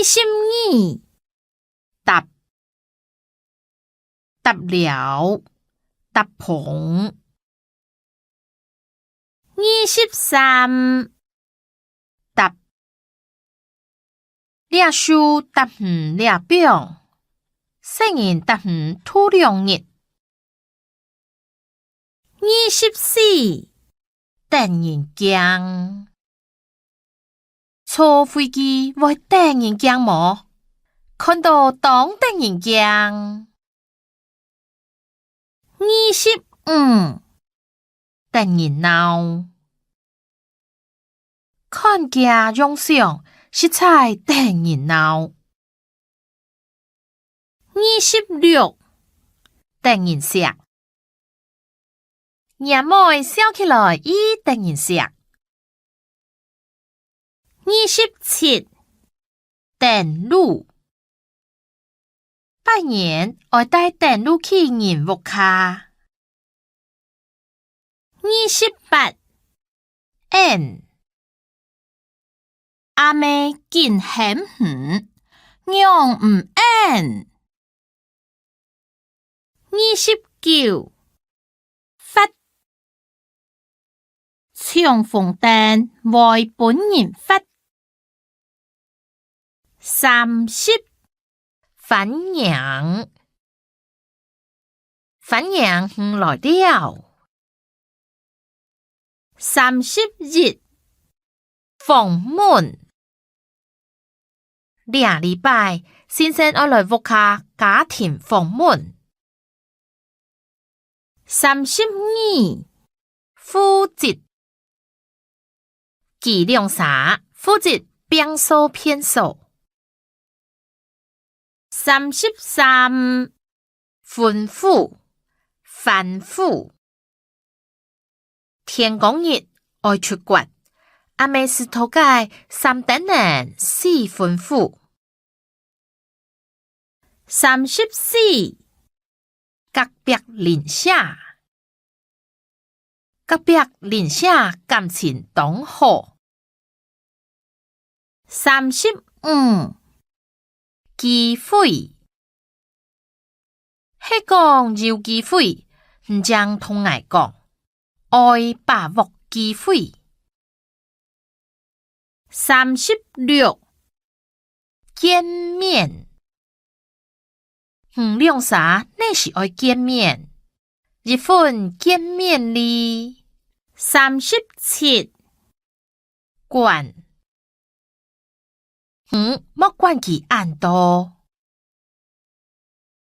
22搭了搭棚。23搭抓书搭远抓表，细人搭远土两日。24等人惊，坐飞机会等人惊无？看到当等人惊。25等人闹，看家用相实在等人闹。26等人食，爷妹笑起来伊等人食。27等路，拜年爱带等路去人屋卡。28N阿妹见很远，娘唔 N。29发唱凤蛋为本人发。30反阳，反阳来了。31访问，2礼拜先生爱来屋卡家庭访问。32负责，计量啥负责变数偏数。33吩咐反复，天公日爱出国，阿妹是头解3等人4吩咐。34隔壁邻舍，隔壁邻舍感情当好。35机会，迄讲有机会，唔将同爱讲，爱把握机会。36见面，两啥你是爱见面，日本见面哩。37管，莫管其按多。